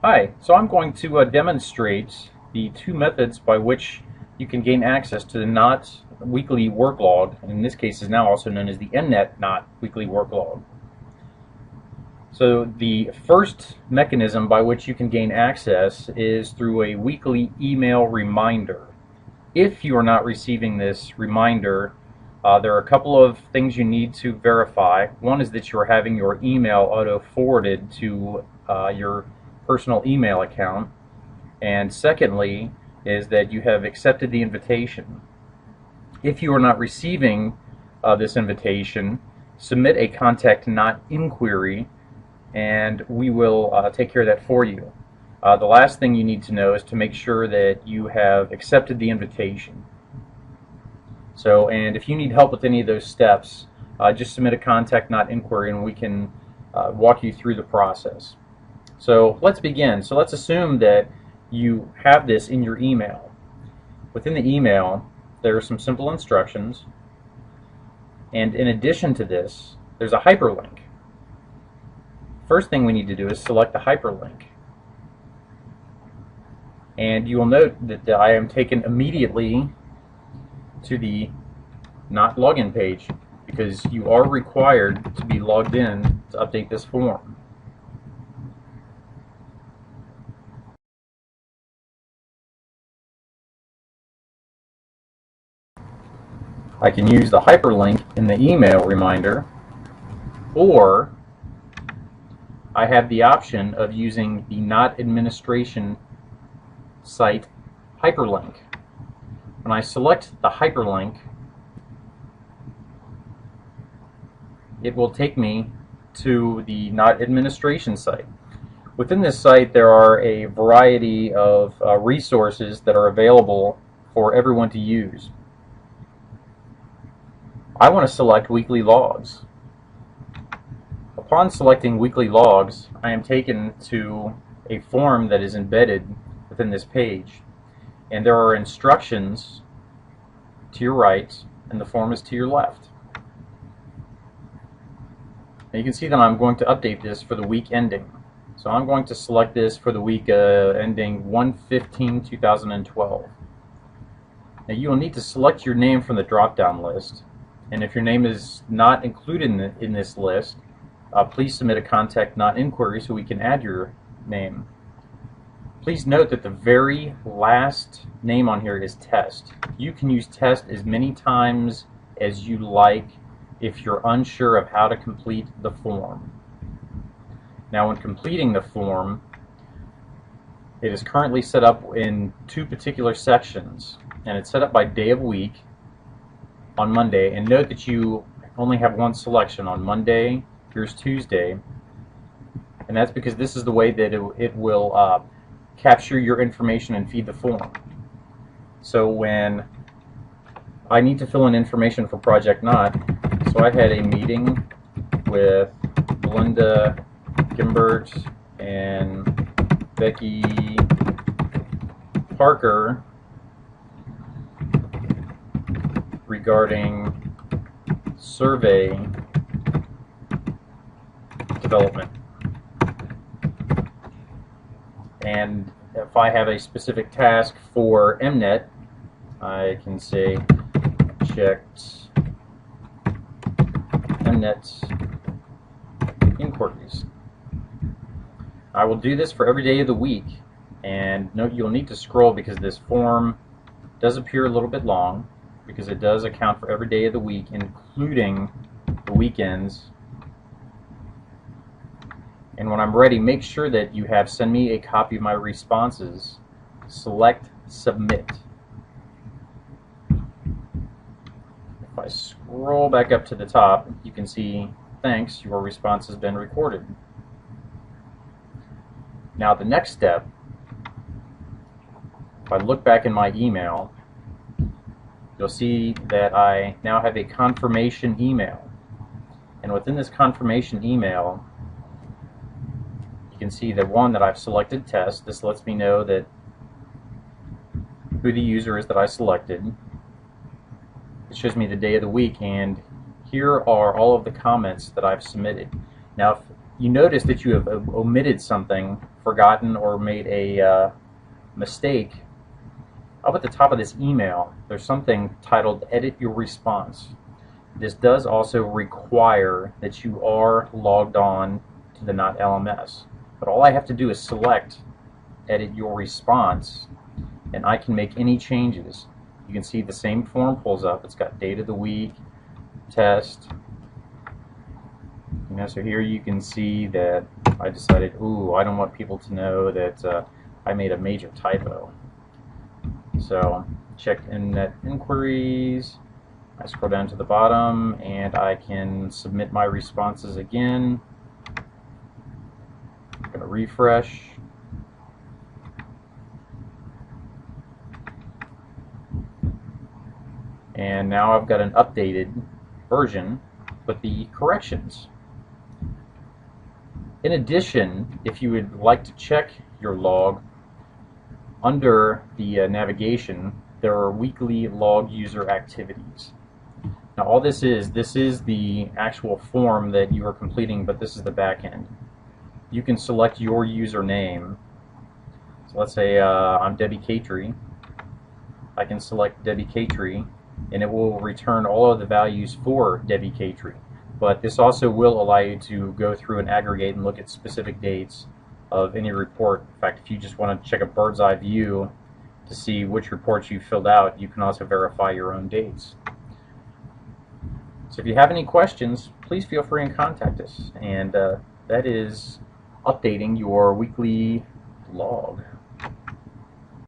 Hi, so I'm going to demonstrate the two methods by which you can gain access to the Knot weekly work log, and in this case is now also known as the MNet Knot weekly work log. So the first mechanism by which you can gain access is through a weekly email reminder. If you are not receiving this reminder, there are a couple of things you need to verify. One is that you are having your email auto-forwarded to your personal email account, and secondly is that you have accepted the invitation. If you are not receiving this invitation, submit a contact not inquiry and we will take care of that for you. The last thing you need to know is to make sure that you have accepted the invitation. So, and if you need help with any of those steps, just submit a contact not inquiry and we can walk you through the process. So let's begin. So let's assume that you have this in your email. Within the email, there are some simple instructions, and in addition to this, there's a hyperlink. First thing we need to do is select the hyperlink. And you will note that I am taken immediately to the Knot login page because you are required to be logged in to update this form. I can use the hyperlink in the email reminder, or I have the option of using the Knot administration site hyperlink. When I select the hyperlink, it will take me to the Knot administration site. Within this site, there are a variety of resources that are available for everyone to use. I want to select weekly logs. Upon selecting weekly logs, I am taken to a form that is embedded within this page, and there are instructions to your right and the form is to your left. Now you can see that I'm going to update this for the week ending. So I'm going to select this for the week ending 1/15/2012. Now you will need to select your name from the drop-down list, and if your name is not included in this list, please submit a contact not inquiry so we can add your name. Please note that the very last name on here is test. You can use test as many times as you like if you're unsure of how to complete the form. Now when completing the form, it is currently set up in two particular sections, and it's set up by day of week on Monday, and note that you only have one selection on Monday. Here's Tuesday, and that's because this is the way that it will capture your information and feed the form. So when I need to fill in information for Project Knot, so I had a meeting with Belinda Gimbert and Becky Parker regarding survey development. And if I have a specific task for MNet, I can say checked MNet inquiries. I will do this for every day of the week, and note you'll need to scroll because this form does appear a little bit long because it does account for every day of the week, including the weekends. And when I'm ready, make sure that you have send me a copy of my responses. Select submit. If I scroll back up to the top, you can see thanks, your response has been recorded. Now the next step, if I look back in my email, you'll see that I now have a confirmation email. And within this confirmation email, you can see that one, that I've selected test. This lets me know that who the user is that I selected. It shows me the day of the week, and here are all of the comments that I've submitted. Now, if you notice that you have omitted something, forgotten, or made a mistake, up at the top of this email, there's something titled Edit Your Response. This does also require that you are logged on to the Knot LMS. But all I have to do is select Edit Your Response, and I can make any changes. You can see the same form pulls up. It's got date of the week, test. So here you can see that I decided, I don't want people to know that I made a major typo. So check Internet inquiries. I scroll down to the bottom and I can submit my responses again. I'm going to refresh. And now I've got an updated version with the corrections. In addition, if you would like to check your log, under the navigation, there are weekly log user activities. Now all this is the actual form that you are completing, but this is the back end. You can select your username. So let's say I'm Debbie Catree. I can select Debbie Catree, and it will return all of the values for Debbie Catree. But this also will allow you to go through and aggregate and look at specific dates of any report. In fact, if you just want to check a bird's eye view to see which reports you filled out, you can also verify your own dates. So if you have any questions, please feel free and contact us. And that is updating your weekly log.